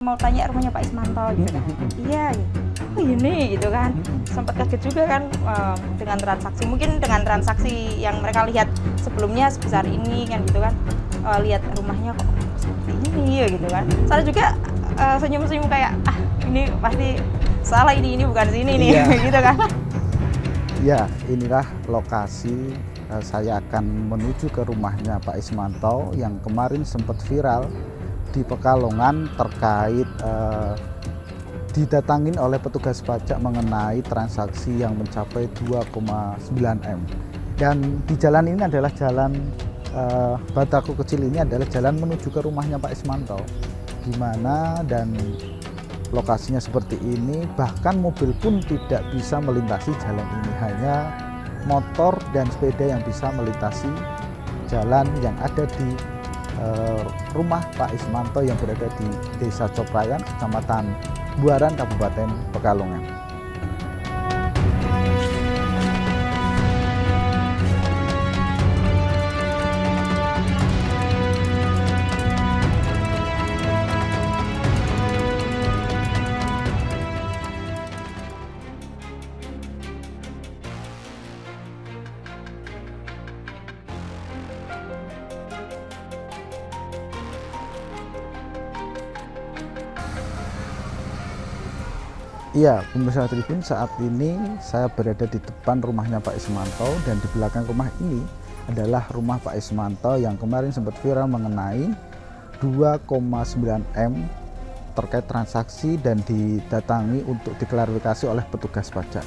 Mau tanya rumahnya Pak Ismanto gitu kan. Iya gitu. Oh ini gitu kan. Sempat kaget juga kan dengan transaksi. Mungkin dengan transaksi yang mereka lihat sebelumnya sebesar ini kan gitu kan. Lihat rumahnya kok seperti ini ya gitu kan. Saya juga senyum-senyum kayak ini pasti salah, ini bukan sini nih gitu kan. Ya, inilah lokasi saya akan menuju ke rumahnya Pak Ismanto yang kemarin sempat viral di Pekalongan terkait didatangin oleh petugas pajak mengenai transaksi yang mencapai 2,9 M. Dan di jalan ini adalah jalan Bataku Kecil, ini adalah jalan menuju ke rumahnya Pak Ismanto. Gimana dan lokasinya seperti ini, bahkan mobil pun tidak bisa melintasi jalan ini, hanya motor dan sepeda yang bisa melintasi jalan yang ada di rumah Pak Ismanto yang berada di Desa Coprayan, Kecamatan Buaran, Kabupaten Pekalongan. Iya, pemirsa Tribun, saat ini saya berada di depan rumahnya Pak Ismanto dan di belakang rumah ini adalah rumah Pak Ismanto yang kemarin sempat viral mengenai 2,9 M terkait transaksi dan didatangi untuk diklarifikasi oleh petugas pajak.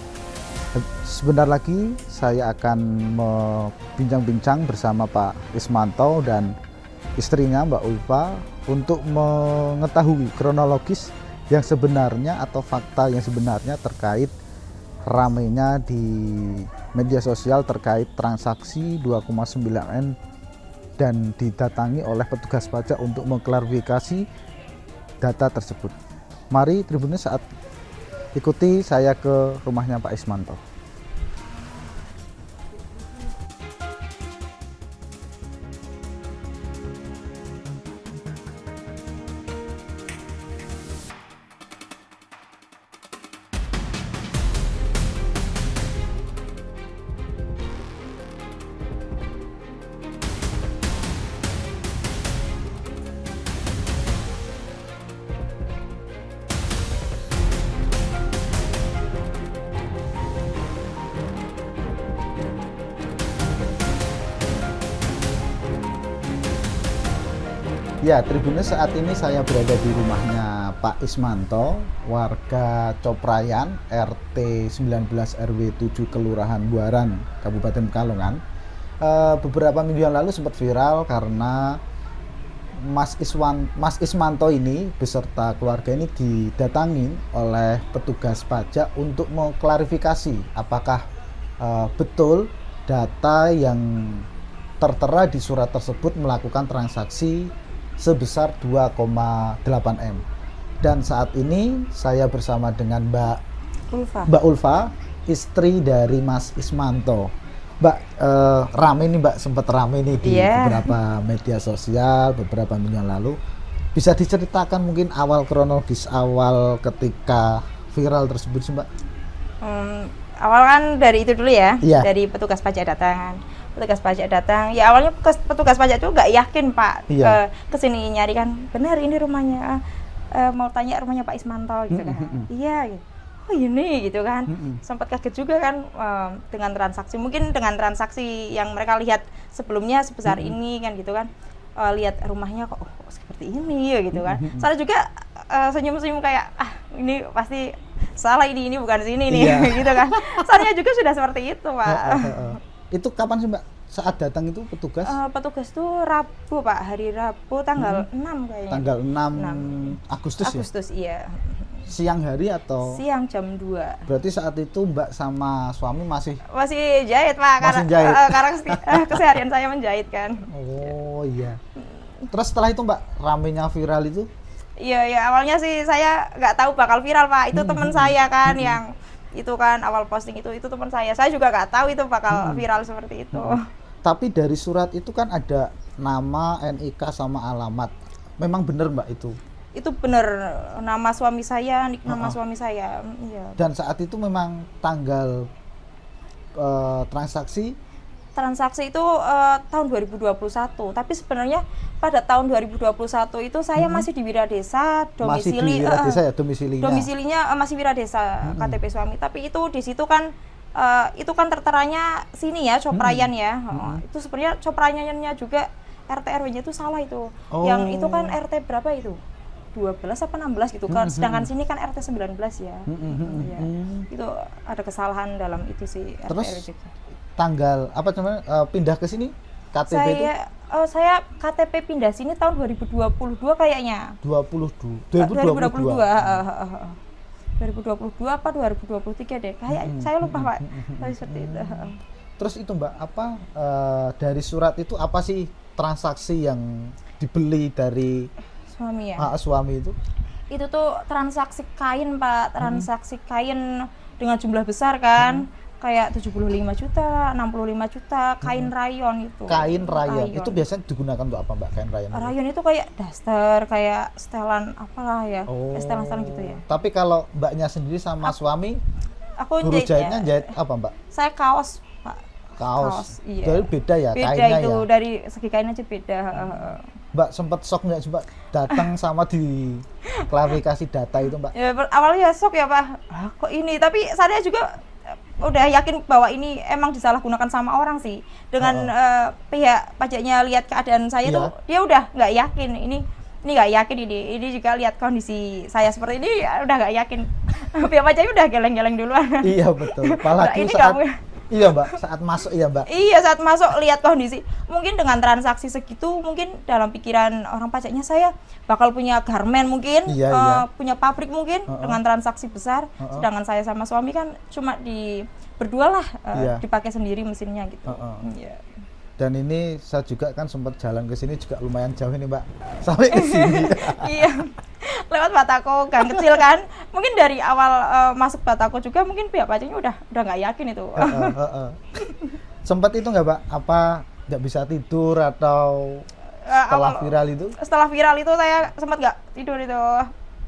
Sebentar lagi saya akan berbincang-bincang bersama Pak Ismanto dan istrinya Mbak Ulfa untuk mengetahui kronologis yang sebenarnya atau fakta yang sebenarnya terkait ramainya di media sosial terkait transaksi 2,9 M dan didatangi oleh petugas pajak untuk mengklarifikasi data tersebut. Mari Tribuners saat ikuti saya ke rumahnya Pak Ismanto. Ya, Tribuners, saat ini saya berada di rumahnya Pak Ismanto, warga Coprayan, RT 19 RW 7 Kelurahan Buaran, Kabupaten Pekalongan. Beberapa minggu yang lalu sempat viral karena Mas Ismanto ini beserta keluarga ini didatangi oleh petugas pajak untuk mengklarifikasi apakah betul data yang tertera di surat tersebut melakukan transaksi sebesar 2,8 M. Dan saat ini saya bersama dengan Mbak Ulfa, istri dari Mas Ismanto. Mbak, rame nih Mbak, sempat rame nih di beberapa media sosial beberapa minggu yang lalu. Bisa diceritakan mungkin awal kronologis awal ketika viral tersebut sih Mbak? Awal kan dari itu dulu ya, Iya. dari petugas pajak datang. Petugas pajak datang, ya awalnya petugas pajak itu nggak yakin Pak kesini nyari kan, benar ini rumahnya, mau tanya rumahnya Pak Ismanto gitu kan. Iya gitu. Oh ini gitu kan. Sempat kaget juga kan dengan transaksi, mungkin dengan transaksi yang mereka lihat sebelumnya sebesar ini kan gitu kan. Lihat rumahnya kok seperti ini ya gitu kan. Saya juga senyum-senyum kayak ini pasti salah, ini bukan sini nih gitu kan. Saya juga sudah seperti itu Pak. Itu kapan sih Mbak saat datang itu petugas? Petugas tuh Rabu Pak, hari Rabu tanggal 6 kayaknya. Tanggal 6 Agustus ya? Agustus iya. Siang hari atau? Siang jam 2. Berarti saat itu Mbak sama suami masih jahit Pak, masih jahit. Karena keseharian saya menjahit kan. Oh iya. Terus setelah itu Mbak, ramenya viral itu? Iya, awalnya sih saya nggak tahu bakal viral Pak. Itu teman saya kan yang itu kan awal posting itu teman saya juga nggak tahu itu bakal viral seperti itu. Tapi dari surat itu kan ada nama, NIK sama alamat. Memang benar Mbak itu? itu benar nama suami saya, nik nama suami saya. Iya. Dan saat itu memang tanggal transaksi itu tahun 2021, tapi sebenarnya pada tahun 2021 itu saya masih di Wiradesa, domisili masih di Wiradesa ya domisilinya. Domisilinya masih Wiradesa, KTP suami. Tapi itu di situ kan itu kan terteranya sini ya, Coprayan ya. Itu sebenarnya Coprayannya juga RT RW-nya itu salah itu. Yang itu kan RT berapa itu? 12 apa 16 gitu kan. Sedangkan sini kan RT 19 ya. Ya. Itu ada kesalahan dalam itu sih RT Terus RW juga. tanggal apa namanya pindah ke sini KTP itu? Saya KTP pindah sini tahun 2022 kayaknya. 2022 apa 2023 deh. Kayak saya lupa Pak. Tapi seperti itu. Terus itu Mbak, apa dari surat itu apa sih transaksi yang dibeli dari suami ya? Suami itu? Itu tuh transaksi kain Pak, transaksi kain dengan jumlah besar kan. Kayak 75 juta, 65 juta, kain rayon itu. Kain rayon. Itu biasanya digunakan untuk apa Mbak, kain rayon? Rayon itu kayak daster, kayak setelan apalah ya, setelan-setelan gitu ya. Tapi kalau Mbaknya sendiri sama suami, aku jahitnya jahit apa Mbak? Saya kaos Pak. Kaos. Iya. Jadi beda ya beda kainnya itu, ya? dari segi kain aja beda. Mbak sempat shock nggak Mbak datang sama di klarifikasi data itu Mbak? Ya, awalnya shock ya Pak, kok ini, tapi saya juga udah yakin bahwa ini emang disalahgunakan sama orang sih. Dengan pihak pajaknya lihat keadaan saya tuh, dia udah nggak yakin ini nggak yakin ini juga lihat kondisi saya seperti ini udah nggak yakin. Pihak pajaknya udah geleng-geleng duluan. Iya betul. Apalagi ini saat kamu. Iya Mbak, saat masuk iya Mbak. Iya, saat masuk lihat kondisi. Mungkin dengan transaksi segitu, mungkin dalam pikiran orang pajaknya saya bakal punya garmen mungkin, punya pabrik mungkin dengan transaksi besar. Sedangkan saya sama suami kan cuma berdua lah, dipakai sendiri mesinnya gitu. Iya. Dan ini saya juga kan sempat jalan ke sini juga lumayan jauh ini Mbak, sampai ke sini. Iya. Lewat Batako, gang kecil kan. Mungkin dari awal masuk Batako juga mungkin pihak pajaknya udah nggak yakin itu. Sempat itu nggak Mbak, apa nggak bisa tidur atau setelah viral itu? Setelah viral itu saya sempat nggak tidur itu,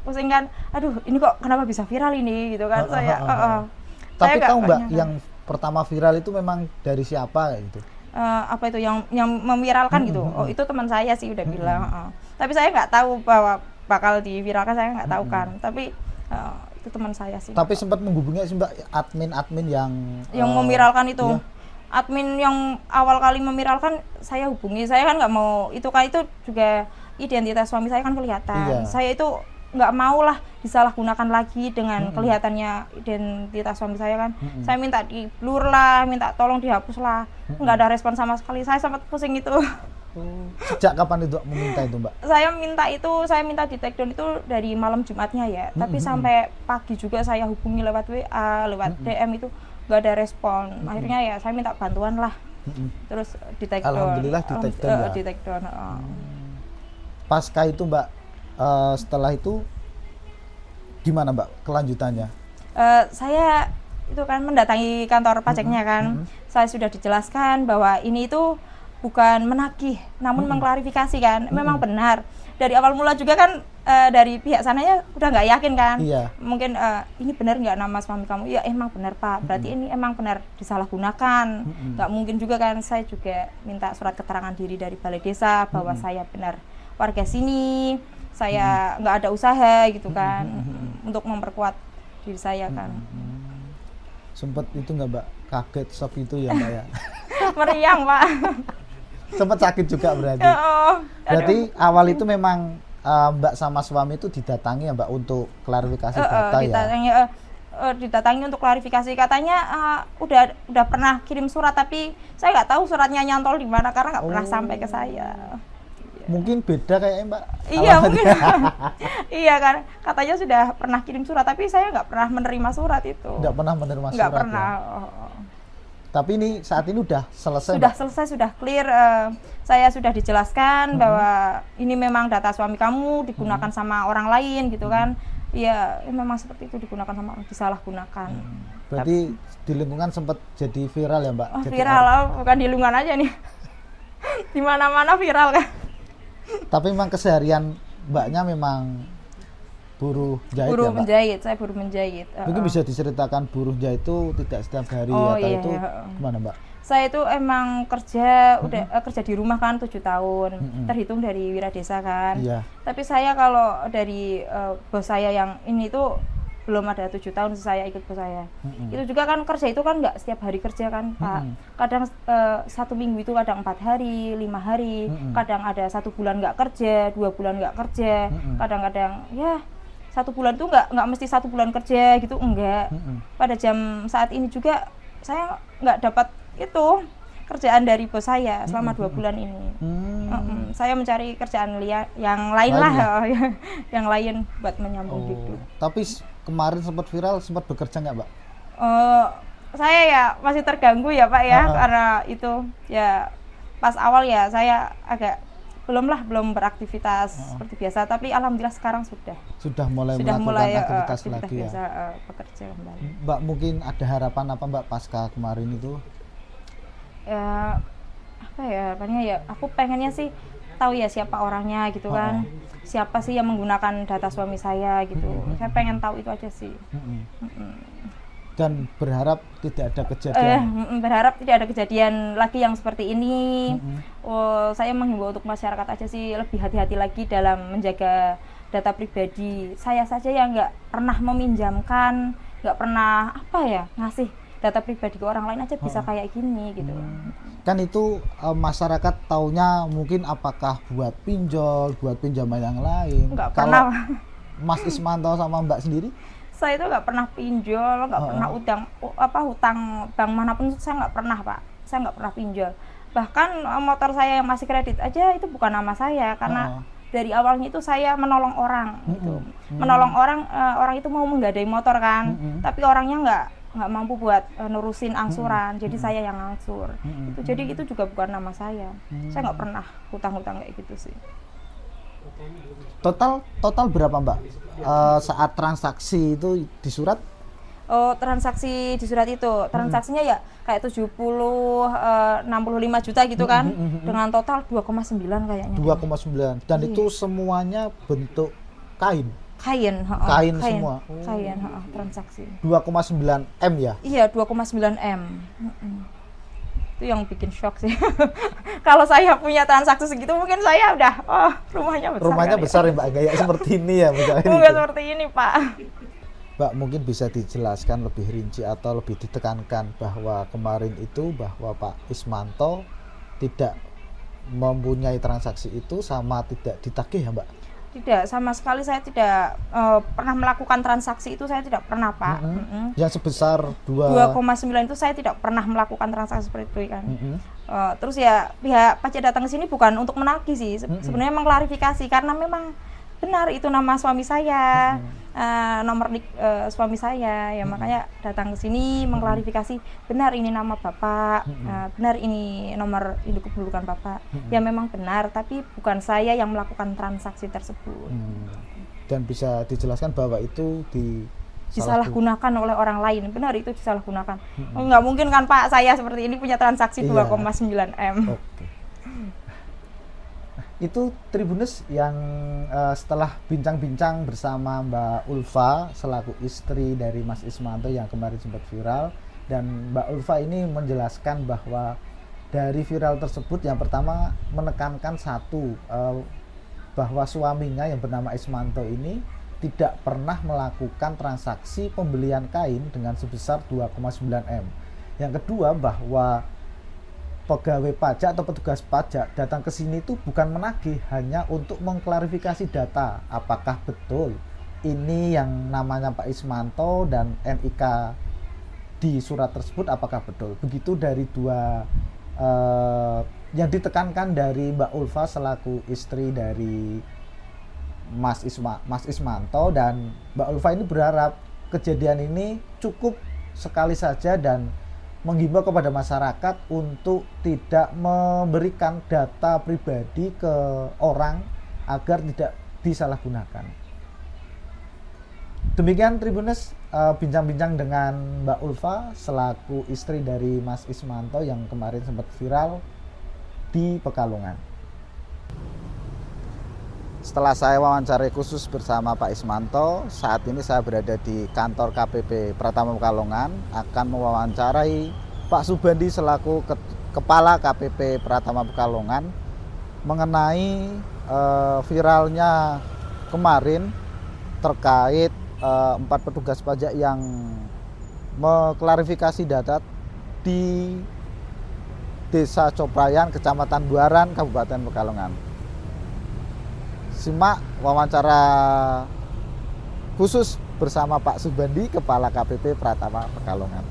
pusing kan. Aduh, ini kok kenapa bisa viral ini gitu kan. Tapi tahu Mbak yang pertama viral itu memang dari siapa gitu? Apa itu yang meviralkan gitu? Oh itu teman saya sih udah bilang. Tapi saya nggak tahu bahwa bakal diviralkan, saya nggak tahu kan. Tapi itu teman saya sih. Tapi sempat menghubungi sih Mbak admin yang meviralkan itu. Iya. Admin yang awal kali meviralkan saya hubungi. Saya kan nggak mau itu kan, itu juga identitas suami saya kan kelihatan. Iya. Saya itu nggak mau lah disalahgunakan lagi dengan kelihatannya identitas suami saya kan. Saya minta di blur lah, minta tolong dihapus lah. Nggak ada respon sama sekali. Saya sempat pusing itu. Sejak kapan itu meminta itu Mbak? Saya minta di take down itu dari malam Jumatnya ya. Tapi sampai pagi juga saya hubungi lewat WA, lewat DM itu nggak ada respon. Akhirnya ya saya minta bantuan lah. Terus di take down. Alhamdulillah di take down ya. Di take down. Pasca itu Mbak, setelah itu gimana Mbak kelanjutannya? Saya itu kan mendatangi kantor pajaknya kan. Saya sudah dijelaskan bahwa ini itu bukan menagih, namun mengklarifikasi kan. Memang benar. Dari awal mula juga kan dari pihak sananya udah nggak yakin kan. Iya. Mungkin ini benar nggak nama suami kamu? Ya emang benar Pak. Berarti ini emang benar disalahgunakan. Nggak mungkin juga kan. Saya juga minta surat keterangan diri dari balai desa bahwa saya benar warga sini. Saya nggak ada usaha gitu kan, untuk memperkuat diri saya kan. Sempet itu nggak Mbak kaget shock itu ya Mbak ya? Meriang Pak. Sempet sakit juga berarti. Berarti awal itu memang Mbak sama suami itu didatangi ya Mbak untuk klarifikasi data ya? Didatangi untuk klarifikasi, katanya udah pernah kirim surat, tapi saya nggak tahu suratnya nyantol di mana karena nggak pernah sampai ke saya. Mungkin beda kayaknya Mbak. Iya mungkin. Iya kan, katanya sudah pernah kirim surat, tapi saya nggak pernah menerima surat itu. Nggak pernah menerima surat. Nggak pernah. Ya? Tapi ini saat ini udah selesai. Sudah Mbak? Selesai, sudah clear. Saya sudah dijelaskan bahwa ini memang data suami kamu digunakan sama orang lain gitu kan. Iya, memang seperti itu, digunakan sama orang, disalahgunakan. Berarti di lingkungan sempat jadi viral ya Mbak? Viral, bukan di lingkungan aja nih. Di mana-mana viral kan. Tapi memang keseharian Mbaknya memang buruh jahit Buruh ya Mbak? menjahit, saya buruh menjahit. Mungkin bisa diceritakan buruh jahit itu tidak setiap hari Oh, atau iya, itu iya. gimana Mbak? Saya itu emang kerja kerja di rumah kan 7 tahun, terhitung dari wira desa kan. Iya. Tapi saya kalau dari bos saya yang ini tuh belum ada 7 tahun saya ikut bos saya. Itu juga kan kerja itu kan nggak setiap hari kerja kan Pak. Kadang 1 minggu itu kadang 4 hari, 5 hari, kadang ada 1 bulan nggak kerja, 2 bulan nggak kerja, kadang-kadang ya 1 bulan tuh nggak mesti 1 bulan kerja gitu, enggak. Pada jam saat ini juga saya nggak dapat itu kerjaan dari bos saya selama 2 bulan ini. Saya mencari kerjaan yang lain lah, yang lain buat menyambung hidup. Tapi kemarin sempat viral, sempat bekerja nggak Mbak? Saya ya masih terganggu ya Pak ya, karena itu ya pas awal ya saya agak belum beraktivitas seperti biasa, tapi alhamdulillah sekarang sudah mulai aktivitas lagi biasa, ya. Bekerja kembali. Mbak mungkin ada harapan apa Mbak pasca kemarin itu? Ya apa ya harapannya ya, aku pengennya sih tahu ya siapa orangnya gitu kan, siapa sih yang menggunakan data suami saya gitu. Saya pengen tahu itu aja sih. Dan berharap tidak ada kejadian. Berharap tidak ada kejadian lagi yang seperti ini. Saya menghimbau untuk masyarakat aja sih lebih hati-hati lagi dalam menjaga data pribadi. Saya saja yang nggak pernah meminjamkan, nggak pernah ngasih data pribadi ke orang lain aja bisa kayak gini gitu. Kan itu masyarakat taunya mungkin apakah buat pinjol, buat pinjaman yang lain. Nggak Kalau pernah. Mas Ismanto sama Mbak sendiri? Saya itu nggak pernah pinjol, nggak pernah hutang bank manapun saya nggak pernah Pak. Saya nggak pernah pinjol. Bahkan motor saya yang masih kredit aja itu bukan nama saya, karena dari awalnya itu saya menolong orang gitu. Menolong orang itu mau menggadai motor kan, tapi orangnya nggak mampu buat nurusin angsuran, jadi saya yang ngangsur. Jadi itu juga bukan nama saya. Saya nggak pernah hutang-hutang kayak gitu sih. Total berapa Mbak saat transaksi itu di surat? Transaksi di surat itu transaksinya ya kayak 65 juta gitu kan, dengan total 2,9 kayaknya. 2,9 dan itu semuanya bentuk kain semua. Kain, transaksi. 2,9 M ya? Iya, 2,9 M. Itu yang bikin shock sih. Kalau saya punya transaksi segitu mungkin saya udah rumahnya besar. Rumahnya besar ya Mbak, kayak seperti ini ya misalnya. Enggak seperti ini Pak. Mbak mungkin bisa dijelaskan lebih rinci atau lebih ditekankan bahwa kemarin itu bahwa Pak Ismanto tidak mempunyai transaksi itu sama tidak ditagih ya Mbak? Tidak, sama sekali saya tidak pernah melakukan transaksi itu, saya tidak pernah Pak. Yang sebesar 2,9 itu saya tidak pernah melakukan transaksi seperti itu kan. Terus ya pihak pajak datang ke sini bukan untuk menagih sih, sebenarnya mengklarifikasi karena memang benar itu nama suami saya, nomor suami saya, ya makanya datang ke sini mengklarifikasi benar ini nama bapak, benar ini nomor induk kependudukan bapak, ya memang benar, tapi bukan saya yang melakukan transaksi tersebut. Dan bisa dijelaskan bahwa itu disalahgunakan oleh orang lain, benar itu disalahgunakan. Nggak mungkin kan Pak, saya seperti ini punya transaksi 2,9 M. Oke. Itu Tribuners yang setelah bincang-bincang bersama Mbak Ulfa selaku istri dari Mas Ismanto yang kemarin sempat viral, dan Mbak Ulfa ini menjelaskan bahwa dari viral tersebut yang pertama menekankan satu, bahwa suaminya yang bernama Ismanto ini tidak pernah melakukan transaksi pembelian kain dengan sebesar 2,9 M. Yang kedua, bahwa pegawai pajak atau petugas pajak datang ke sini itu bukan menagih, hanya untuk mengklarifikasi data apakah betul ini yang namanya Pak Ismanto dan NIK di surat tersebut apakah betul. Begitu dari dua yang ditekankan dari Mbak Ulfa selaku istri dari Mas Ismanto, dan Mbak Ulfa ini berharap kejadian ini cukup sekali saja dan menghimbau kepada masyarakat untuk tidak memberikan data pribadi ke orang agar tidak disalahgunakan. Demikian Tribuners, bincang-bincang dengan Mbak Ulfa selaku istri dari Mas Ismanto yang kemarin sempat viral di Pekalongan. setelah saya wawancara khusus bersama Pak Ismanto, saat ini saya berada di kantor KPP Pratama Pekalongan, akan mewawancarai Pak Subandi selaku Kepala KPP Pratama Pekalongan mengenai viralnya kemarin terkait 4 petugas pajak yang mengklarifikasi data di Desa Coprayan, Kecamatan Buaran, Kabupaten Pekalongan. Simak wawancara khusus bersama Pak Subandi, Kepala KPP Pratama Pekalongan.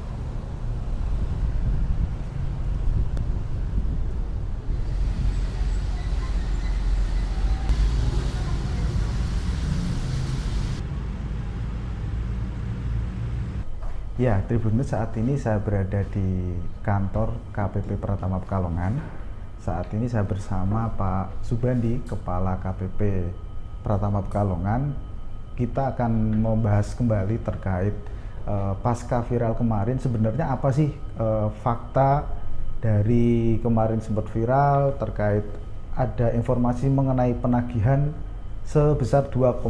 Ya, Tribuners, saat ini saya berada di kantor KPP Pratama Pekalongan. Saat ini saya bersama Pak Subandi, Kepala KPP Pratama Pekalongan. Kita akan membahas kembali terkait pasca viral kemarin. Sebenarnya apa sih fakta dari kemarin sempat viral terkait ada informasi mengenai penagihan sebesar 2,9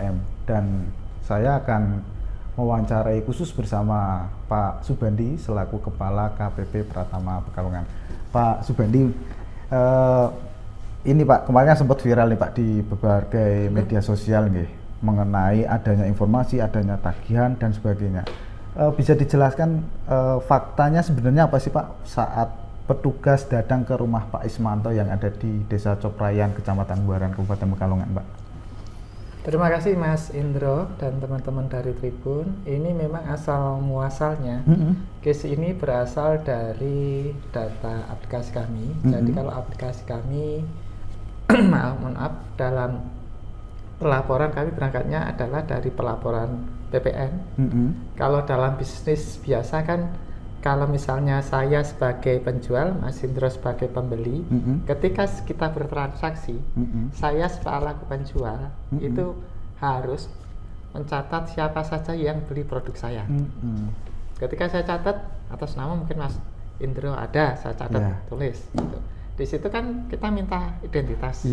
M, dan saya akan mewawancarai khusus bersama Pak Subandi selaku Kepala KPP Pratama Pekalongan. Pak Subandi, ini Pak, kemarin sempat viral nih Pak di berbagai media sosial nih, mengenai adanya informasi, adanya tagihan dan sebagainya. Bisa dijelaskan faktanya sebenarnya apa sih Pak saat petugas datang ke rumah Pak Ismanto yang ada di Desa Coprayan, Kecamatan Buaran, Kabupaten Pekalongan, Pak? Terima kasih Mas Indro dan teman-teman dari Tribun. Ini memang asal muasalnya, case ini berasal dari data aplikasi kami. Jadi kalau aplikasi kami, maaf, dalam pelaporan kami berangkatnya adalah dari pelaporan PPN. Kalau dalam bisnis biasa kan, kalau misalnya saya sebagai penjual, Mas Indro sebagai pembeli, ketika kita bertransaksi, saya selaku penjual itu harus mencatat siapa saja yang beli produk saya. Ketika saya catat atas nama mungkin Mas Indro ada, saya catat tulis. Gitu. Di situ kan kita minta identitas,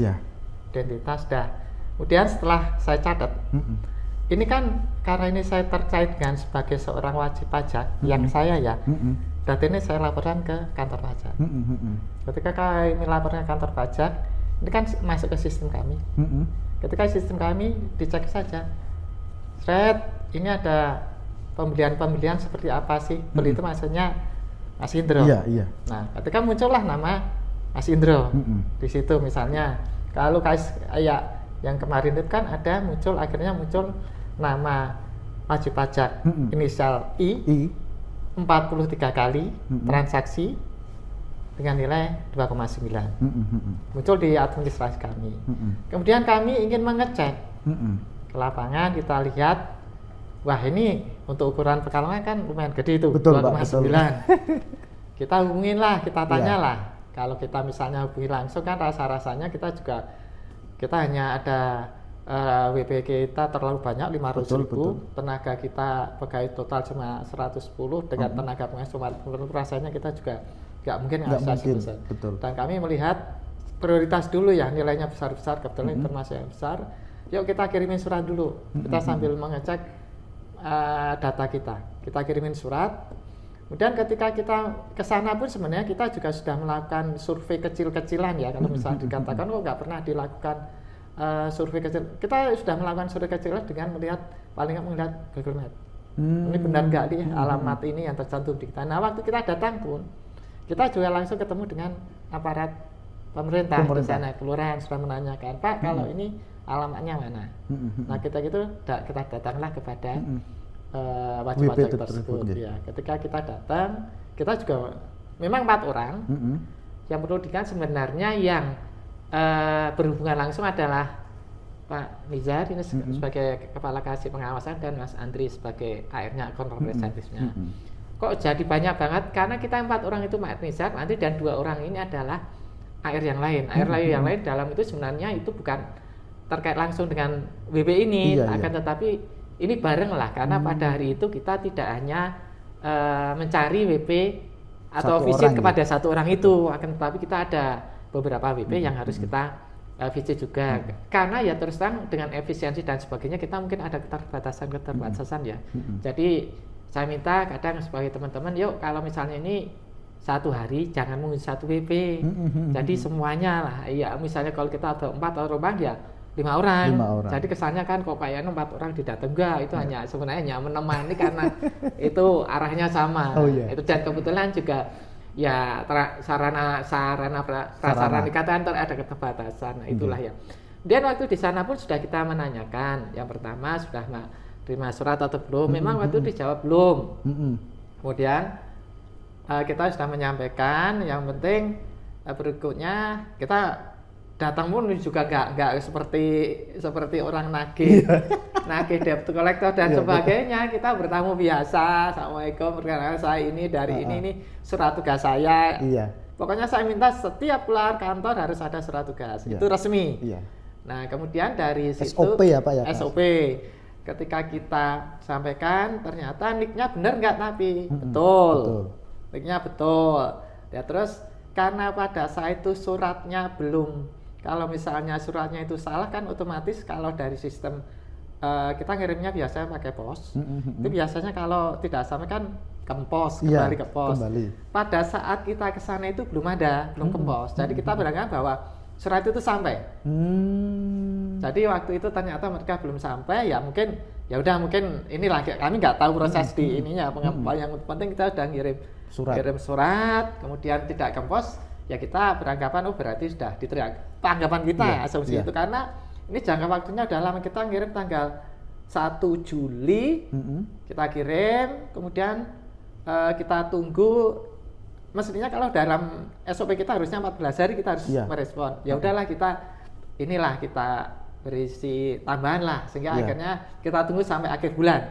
identitas dah. Kemudian setelah saya catat, ini kan karena ini saya terkait dengan sebagai seorang wajib pajak yang saya data ini saya laporkan ke kantor pajak. Ketika kami laporkan ke kantor pajak, ini kan masuk ke sistem kami. Ketika sistem kami dicek saja, ini ada pembelian seperti apa sih? Beli itu maksudnya Mas Indro. Nah, ketika muncullah nama Mas Indro di situ misalnya, kalau kayak yang kemarin itu kan akhirnya muncul nama wajib pajak inisial I 43 kali transaksi dengan nilai 2,9 muncul di administrasi kami. Kemudian kami ingin mengecek ke lapangan, kita lihat, wah ini untuk ukuran Pekalongan kan lumayan gede itu, 2,9. Kita hubungin lah, kita tanyalah. Kalau kita misalnya hubungi langsung kan rasa-rasanya kita hanya ada WP kita terlalu banyak 500.000, tenaga kita pegawai total cuma 110 dengan tenaga pengurus cuma rasanya kita juga nggak mungkin besar. Dan kami melihat prioritas dulu ya, nilainya besar-besar, kebetulan informasi yang besar. Yuk kita kirimin surat dulu, kita sambil mengecek data kita kirimin surat. Kemudian ketika kita ke sana pun sebenarnya kita juga sudah melakukan survei kecil-kecilan ya, kalau misalnya dikatakan kok nggak pernah dilakukan survei kecil, kita sudah melakukan survei kecil dengan paling nggak melihat Google Map. Ini benar nggak nih alamat ini yang tercantum di kita. Nah waktu kita datang pun kita juga langsung ketemu dengan aparat pemerintah di sana, kelurahan sudah menanyakan, Pak kalau ini alamatnya mana. Nah kita datanglah kepada wajib pajak tersebut. Ya, ketika kita datang, kita juga memang 4 orang. Yang perlu diingat sebenarnya yang berhubungan langsung adalah Pak Nizar ini sebagai kepala kasih pengawasan dan Mas Andri sebagai AR-nya, account representative-nya. Kok jadi banyak banget? Karena kita 4 orang itu Pak Nizar, Andri dan 2 orang ini adalah AR yang lain. AR yang lain dalam itu sebenarnya itu bukan terkait langsung dengan WB ini, tetapi ini bareng lah, karena pada hari itu kita tidak hanya mencari WP atau visit kepada satu orang itu, akan tetapi kita ada beberapa WP yang harus kita visi juga. Karena ya terus terang dengan efisiensi dan sebagainya kita mungkin ada keterbatasan ya. Jadi saya minta kadang sebagai teman-teman, yuk kalau misalnya ini satu hari jangan mengisi satu WP. Jadi semuanya lah. Ya misalnya kalau kita ada 4 orang ya 5 orang. Jadi kesannya kan kok kayaknya 4 orang didatang, enggak, itu hanya sebenarnya hanya menemani karena itu arahnya sama. Itu dan kebetulan juga ya sarana dikatakan ada keterbatasan. Nah, itulah ya. Dan waktu di sana pun sudah kita menanyakan. Yang pertama sudah terima surat atau belum? Memang waktu dijawab belum. Kemudian kita sudah menyampaikan. Yang penting berikutnya kita datang pun juga nggak seperti orang nagih debt collector dan sebagainya. Kita bertamu biasa, assalamualaikum, perkenalkan saya ini dari ini surat tugas saya. Pokoknya saya minta setiap keluar kantor harus ada surat tugas, itu resmi. Nah kemudian dari situ SOP ya Pak ya. SOP. Ketika kita sampaikan ternyata nicknya benar nggak, tapi betul. Nicknya betul. Ya terus karena pada saat itu suratnya belum. Kalau misalnya suratnya itu salah kan otomatis kalau dari sistem kita ngirimnya biasanya pakai pos. Itu biasanya kalau tidak sampai kan ke pos, kembali ke pos. Pada saat kita ke sana itu belum ke pos. Jadi kita beranggapan bahwa surat itu sampai. Jadi waktu itu ternyata mereka belum sampai, ya mungkin ya udah mungkin inilah kami nggak tahu proses di ininya. Yang penting kita udah ngirim surat, kemudian tidak ke pos. Ya kita beranggapan berarti sudah diterima, anggapan kita asumsi itu, karena ini jangka waktunya udah lama. Kita ngirim tanggal 1 Juli kita kirim, kemudian kita tunggu, mestinya kalau dalam SOP kita harusnya 14 hari kita harus merespon. Ya udahlah kita berisi tambahan lah, sehingga akhirnya kita tunggu sampai akhir bulan.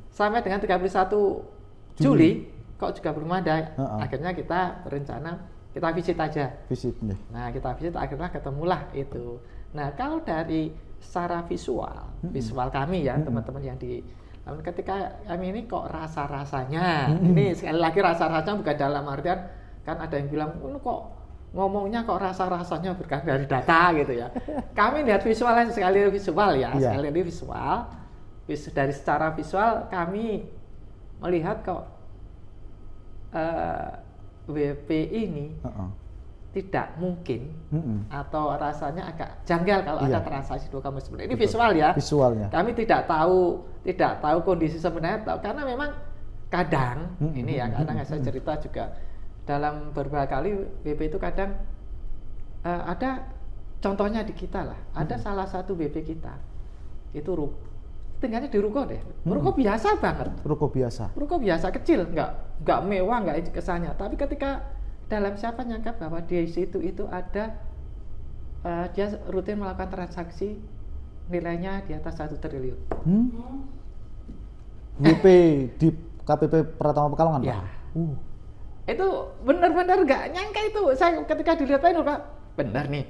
Sampai dengan 31 Juli kok juga belum ada. Akhirnya kita berencana kita visit aja. Nah kita visit, akhirnya ketemulah itu. Nah kalau dari secara visual kami ya teman-teman yang di, ketika kami ini kok rasa-rasanya, ini sekali lagi rasa-rasanya bukan dalam artian kan ada yang bilang kok ngomongnya kok rasa-rasanya bukan dari data gitu ya. Kami lihat visualnya, sekali lagi visual. Dari secara visual kami melihat kok WP ini tidak mungkin atau rasanya agak janggal kalau ada transaksi 2 kamu sebenarnya. Ini visualnya. Kami tidak tahu kondisi sebenarnya, karena memang kadang ini ya, kadang saya cerita juga dalam beberapa kali WP itu kadang ada contohnya di kita lah. Ada salah satu WP kita itu tinggalnya di ruko deh. Ruko biasa banget. Ruko biasa kecil, nggak mewah, nggak kesannya. Tapi ketika dalam siapa nyangka bahwa di situ itu ada dia rutin melakukan transaksi nilainya di atas 1 triliun. WP di KPP Pratama Pekalongan, Pak? Ya. Itu benar-benar nggak nyangka itu. Saya ketika dilihat itu Pak, benar nih.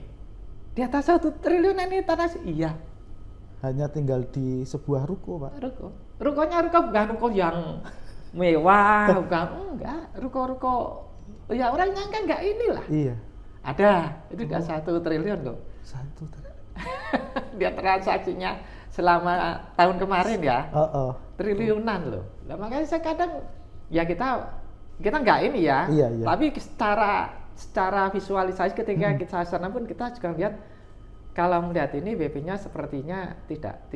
Di atas 1 triliun ini transaksi. Iya. Hanya tinggal di sebuah ruko, Pak. Rukonya bukan ruko yang mewah, bukan, enggak. Ruko ya orang nyangka enggak inilah. Iya. Ada, itu udah 1 triliun loh. 1 triliun. Dia transaksinya selama tahun kemarin ya. Triliunan loh. Nah, makanya saya kadang ya kita enggak ini ya. Iya. Tapi secara visualisasi ketika kita sana pun kita juga lihat, kalau melihat ini WP-nya sepertinya tidak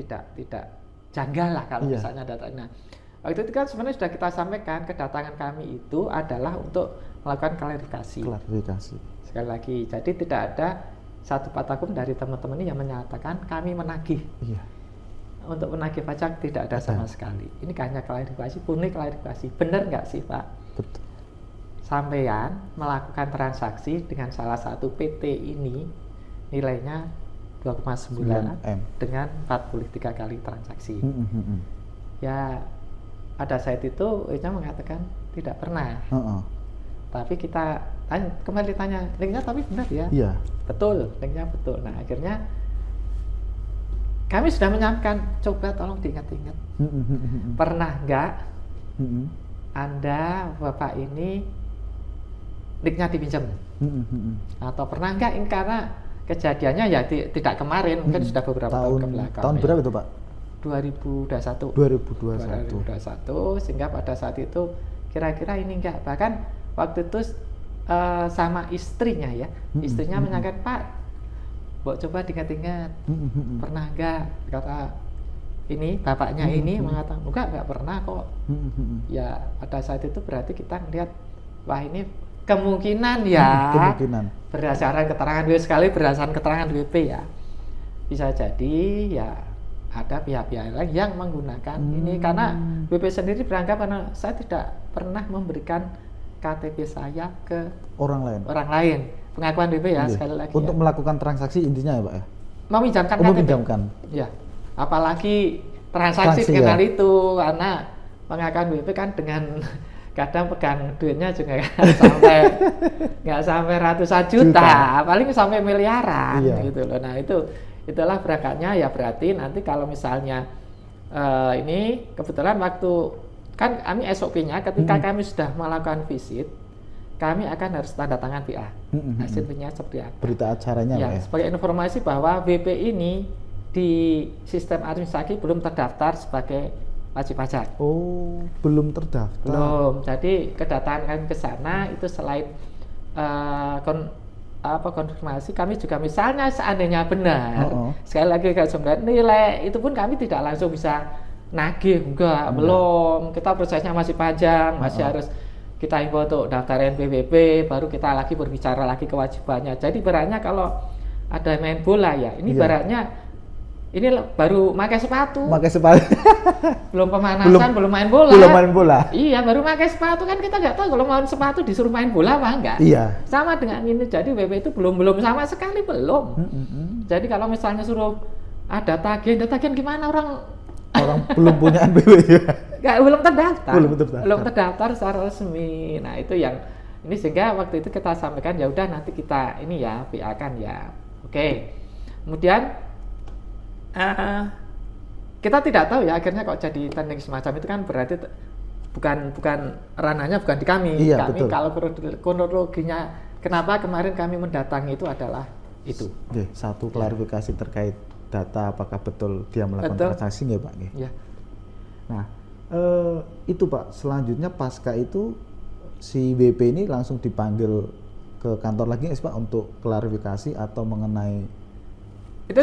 janggal lah kalau misalnya datanya. Waktu itu kan sebenarnya sudah kita sampaikan, kedatangan kami itu adalah untuk melakukan klarifikasi. Sekali lagi, jadi tidak ada satu patah pun dari teman-teman ini yang menyatakan kami menagih. Untuk menagih pajak tidak ada sama sekali. Ini hanya klarifikasi, murni klarifikasi. Benar nggak sih Pak? Betul. Sampean melakukan transaksi dengan salah satu PT ini nilainya 2,9 M dengan 43 kali transaksi. Ya pada saat itu Eja mengatakan tidak pernah. Tapi kita kembali tanya, linknya tapi benar ya? Iya. Betul, linknya betul. Nah akhirnya kami sudah menyampaikan, coba tolong diingat-ingat. Pernah nggak Anda Bapak ini linknya dipinjam? Atau pernah nggak, karena kejadiannya ya tidak kemarin, mungkin sudah beberapa tahun ke belakang. Tahun berapa itu Pak? 2021, sehingga pada saat itu kira-kira ini enggak, bahkan waktu itu sama istrinya ya, istrinya menyampaikan, Pak, Mbok coba diingat-ingat, pernah enggak, kata ini bapaknya ini mengatakan enggak pernah kok. Ya pada saat itu berarti kita melihat, wah ini kemungkinan ya, berdasarkan keterangan WP, sekali berdasarkan keterangan WP ya, bisa jadi ya ada pihak-pihak lain yang menggunakan ini, karena WP sendiri beranggap karena saya tidak pernah memberikan KTP saya ke orang lain. Pengakuan WP ya, sekali lagi untuk ya, melakukan transaksi intinya ya Pak ya, meminjamkan KTP. Meminjamkan Ya, apalagi transaksi dengan ya. itu, karena pengakuan WP kan dengan kadang pegang duitnya juga nggak sampai ratusan juta, paling sampai miliaran gitu loh. Nah itulah berangkatnya ya, berarti nanti kalau misalnya ini kebetulan waktu kan kami SOP-nya ketika kami sudah melakukan visit, kami akan harus tanda tangan BA. Hasilnya seperti apa? Berita acaranya ya, ya. Sebagai informasi bahwa BP ini di sistem administrasi belum terdaftar sebagai wajib pajak. Oh, belum terdaftar. Belum. Jadi kedatangan kami ke sana itu selain konfirmasi, kami juga misalnya seandainya benar, sekali lagi sebenarnya nilai itu pun kami tidak langsung bisa nagih, belum. Kita prosesnya masih panjang, masih harus kita himbau untuk daftar NPWP, baru kita lagi berbicara lagi kewajibannya. Jadi barangnya kalau ada main bola ya, ini barangnya ini baru pakai sepatu. Belum pemanasan, belum main bola. Iya, baru pakai sepatu, kan kita nggak tahu kalau main sepatu disuruh main bola apa enggak. Iya. Sama dengan ini, jadi WP itu belum sama sekali belum. Jadi kalau misalnya suruh ada tagihan gimana, orang belum punya NPWP ya. Belum terdaftar secara resmi. Nah itu yang ini, sehingga waktu itu kita sampaikan ya udah nanti kita ini ya PA kan ya. Oke. Kemudian kita tidak tahu ya, akhirnya kok jadi teknik semacam itu kan berarti bukan ranahnya, bukan di kami. Iya, kami betul. Kalau kronologinya kenapa kemarin kami mendatangi itu adalah itu. Oke, satu klarifikasi terkait data, apakah betul dia melakukan transaksi nggak Pak? Ya. Nah itu Pak, selanjutnya pasca itu si WP ini langsung dipanggil ke kantor lagi nggak Pak untuk klarifikasi atau mengenai itu?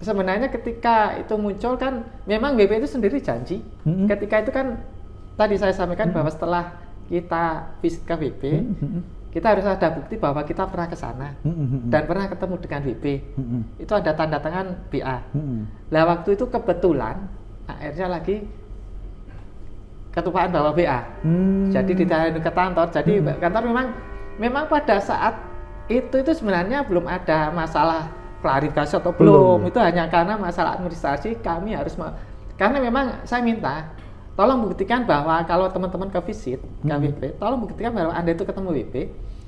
Sebenarnya ketika itu muncul kan memang WP itu sendiri janji. Ketika itu kan tadi saya sampaikan bahwa setelah kita visit ke WP, kita harus ada bukti bahwa kita pernah ke sana dan pernah ketemu dengan WP. Itu ada tanda tangan BA. Nah waktu itu kebetulan akhirnya lagi ketupaan bawa BA. Jadi ditanya ke kantor. Jadi kantor memang pada saat itu sebenarnya belum ada masalah klarifikasi atau belum. Itu hanya karena masalah administrasi, kami harus karena memang saya minta tolong buktikan bahwa kalau teman-teman ke visit ke WP, tolong buktikan bahwa Anda itu ketemu WP,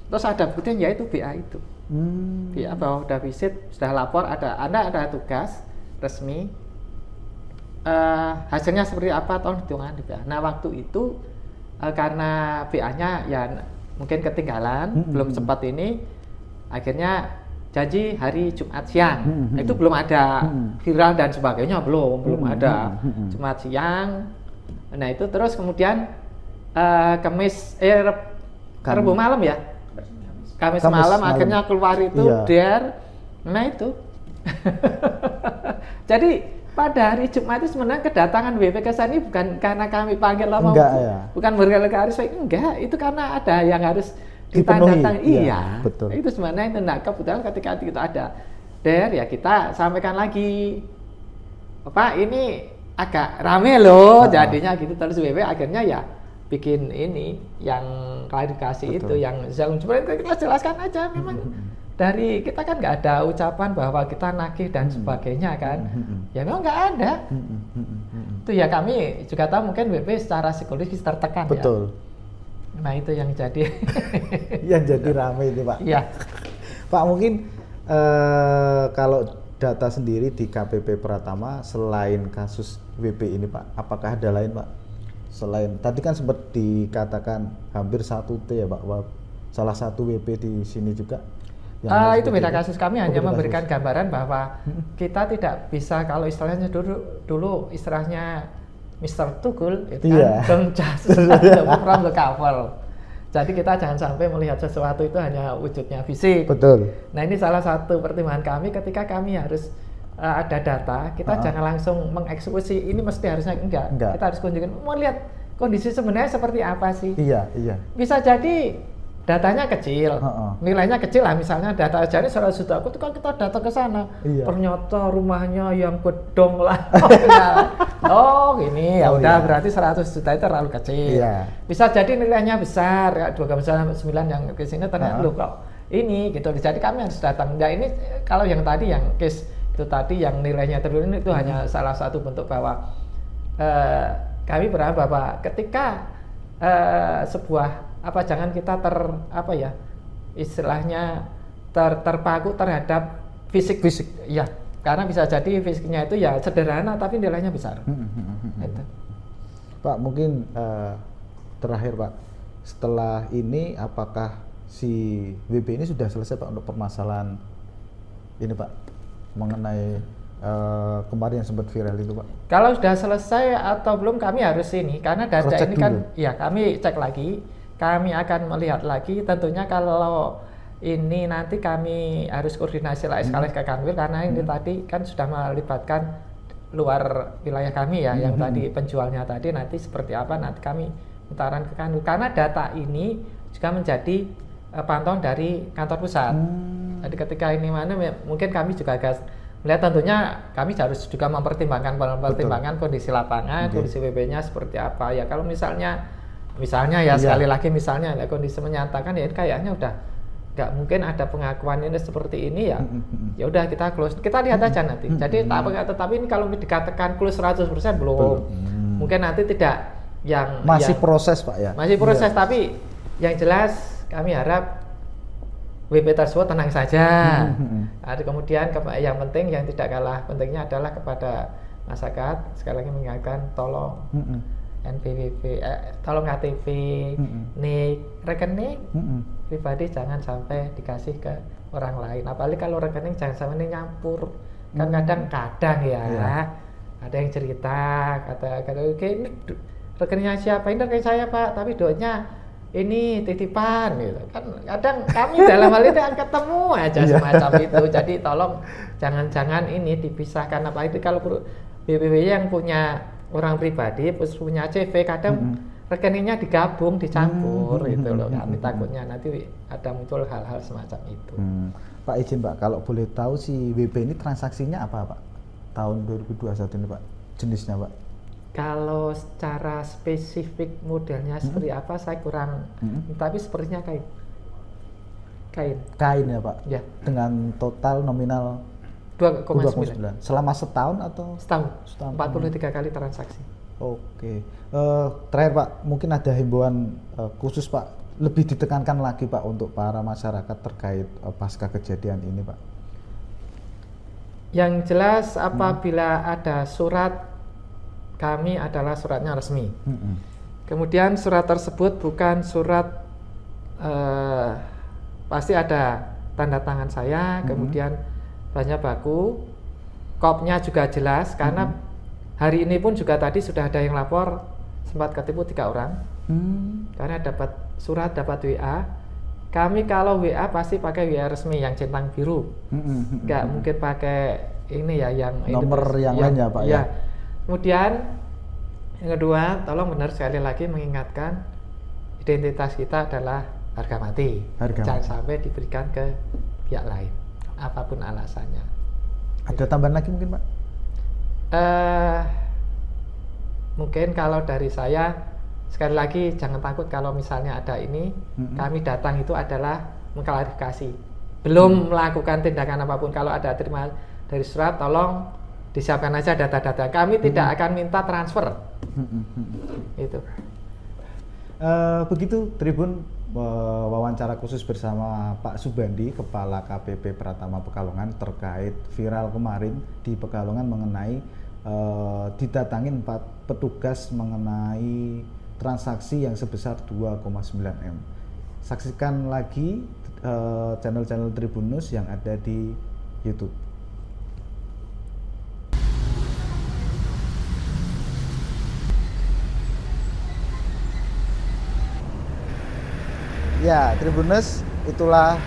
terus ada buktinya yaitu BA itu. BA bahwa sudah visit, sudah lapor, Anda ada tugas resmi, hasilnya seperti apa, tolong hitungan di BA. Nah waktu itu karena BA-nya ya mungkin ketinggalan, belum sempat ini, akhirnya janji hari Jumat siang. Itu belum ada viral dan sebagainya, belum ada. Jumat siang. Nah itu terus kemudian Rabu malam ya. Kamis malam akhirnya keluar itu der. Nah itu. Jadi pada hari Jumat itu sebenarnya kedatangan WP ke sana bukan karena kami panggil lama, bukan berkali-kali, enggak. Itu karena ada yang harus ditandatangani. Iya, betul. Itu sebenarnya itu. Nah, kebetulan ketika kita ada der ya kita sampaikan lagi, Pak ini agak rame loh, jadinya gitu. Terus WP akhirnya ya bikin ini yang klarifikasi itu, yang sebenarnya kita jelaskan aja memang dari kita kan nggak ada ucapan bahwa kita nagih dan sebagainya kan, ya memang nggak ada. Itu ya kami juga tahu mungkin WP secara psikologis tertekan. Betul. Ya. Nah itu yang jadi rame itu Pak. Iya. Pak mungkin kalau data sendiri di KPP Pratama selain kasus WP ini Pak, apakah ada lain Pak? Selain tadi kan sempat dikatakan hampir 1 T ya Pak, salah satu WP di sini juga. Itu beda kasus. Kami hanya memberikan gambaran bahwa kita tidak bisa, kalau istilahnya dulu istilahnya Mr. Tukul itu kan don't just from the cover. Jadi kita jangan sampai melihat sesuatu itu hanya wujudnya fisik. Betul. Nah, ini salah satu pertimbangan kami ketika kami harus ada data, kita jangan langsung mengeksekusi ini mesti harusnya enggak. Kita harus kunjungin, mau lihat kondisi sebenarnya seperti apa sih. Iya. Bisa jadi datanya kecil, nilainya kecil lah, misalnya data jadi 100 juta, aku tuh kan kita datang ke sana, ternyata rumahnya yang gedong lah. Oh gini, ya udah berarti 100 juta itu terlalu kecil. Bisa jadi nilainya besar, 2,9 yang ke sini ternyata loh kok ini gitu. Jadi kami harus datang. Nah ini kalau yang tadi yang case itu tadi yang nilainya turun itu hanya salah satu bentuk bahwa kami berharap bahwa ketika sebuah jangan kita istilahnya terpaku terhadap fisik ya, karena bisa jadi fisiknya itu ya sederhana tapi nilainya besar. Itu. Pak, mungkin terakhir Pak, setelah ini apakah si WP ini sudah selesai Pak untuk permasalahan ini Pak mengenai kemarin yang sempat viral itu Pak? Kalau sudah selesai atau belum kami harus ini, karena data ini kan ya kami cek lagi. Kami akan melihat lagi, tentunya kalau ini nanti kami harus koordinasi lagi sekali ke Kanwil, karena ini tadi kan sudah melibatkan luar wilayah kami ya, yang tadi penjualnya tadi nanti seperti apa nanti kami putaran ke Kanwil, karena data ini juga menjadi pantauan dari kantor pusat. Jadi ketika ini mana mungkin kami juga agak melihat, tentunya kami harus juga mempertimbangkan kondisi lapangan, kondisi WP-nya seperti apa ya. Kalau misalnya ya sekali lagi misalnya kondisi menyatakan ya kayaknya udah nggak mungkin ada pengakuan ini seperti ini ya, ya udah kita close, kita lihat aja nanti. Jadi tetapi ini kalau dikatakan close 100% belum. Mungkin nanti tidak yang masih proses Pak ya. Masih proses tapi yang jelas kami harap WP tersebut tenang saja. Kemudian yang penting yang tidak kalah pentingnya adalah kepada masyarakat sekali lagi mengingatkan tolong NPWP, tolong KTP, NIK, rekening pribadi jangan sampai dikasih ke orang lain. Apalagi kalau rekening jangan sampai nyampur. Kan kadang-kadang ya ada yang cerita kata oke ini rekeningnya siapa? Ini rekening saya Pak, tapi duitnya ini titipan gitu. Kan kadang kami dalam hal itu ketemu aja semacam itu. Jadi tolong jangan ini dipisahkan, apalagi kalau BPW yang punya orang pribadi punya CV kadang rekeningnya digabung dicampur gitu loh. Kami takutnya nanti ada muncul hal-hal semacam itu. Pak izin Pak, kalau boleh tahu si WP ini transaksinya apa Pak tahun 2021 ini Pak, jenisnya Pak? Kalau secara spesifik modelnya seperti apa saya kurang, tapi sepertinya kain ya Pak ya, dengan total nominal 2,9 selama setahun atau setahun 43 kali transaksi. Oke. Terakhir Pak, mungkin ada himbauan khusus Pak, lebih ditekankan lagi Pak untuk para masyarakat terkait pasca kejadian ini Pak. Yang jelas apabila ada surat, kami adalah suratnya resmi. Kemudian surat tersebut bukan surat pasti ada tanda tangan saya, kemudian banyak baku, kopnya juga jelas, karena hari ini pun juga tadi sudah ada yang lapor sempat ketipu 3 orang karena dapat surat, dapat WA. Kami kalau WA pasti pakai WA resmi yang centang biru, nggak mungkin pakai ini ya yang nomor yang lain ya Pak ya. Kemudian yang kedua, tolong benar sekali lagi mengingatkan identitas kita adalah harga mati. Jangan sampai diberikan ke pihak lain, apapun alasannya. Ada tambahan lagi mungkin Pak? Mungkin kalau dari saya sekali lagi jangan takut kalau misalnya ada ini, kami datang itu adalah mengklarifikasi, belum melakukan tindakan apapun. Kalau ada terima dari surat, tolong disiapkan aja data-data. Kami tidak akan minta transfer. Itu. Begitu Tribun, wawancara khusus bersama Pak Subandi, Kepala KPP Pratama Pekalongan, terkait viral kemarin di Pekalongan mengenai didatangin 4 petugas mengenai transaksi yang sebesar 2,9 M. saksikan lagi channel-channel Tribunnews yang ada di YouTube. Ya, Tribunnews, itulah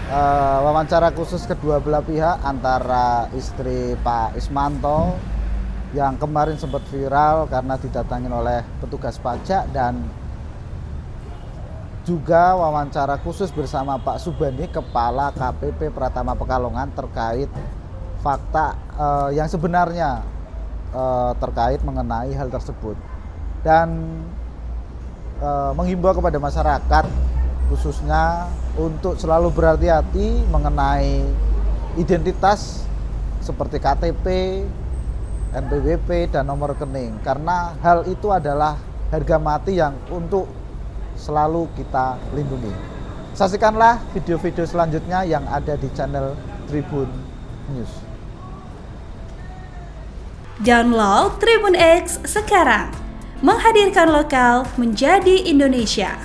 wawancara khusus kedua belah pihak antara istri Pak Ismanto yang kemarin sempat viral karena didatangin oleh petugas pajak, dan juga wawancara khusus bersama Pak Subandi, Kepala KPP Pratama Pekalongan, terkait fakta yang sebenarnya terkait mengenai hal tersebut, dan menghimbau kepada masyarakat khususnya untuk selalu berhati-hati mengenai identitas seperti KTP, NPWP, dan nomor rekening, karena hal itu adalah harga mati yang untuk selalu kita lindungi. Saksikanlah video-video selanjutnya yang ada di channel Tribun News. Download Tribun X sekarang, menghadirkan lokal menjadi Indonesia.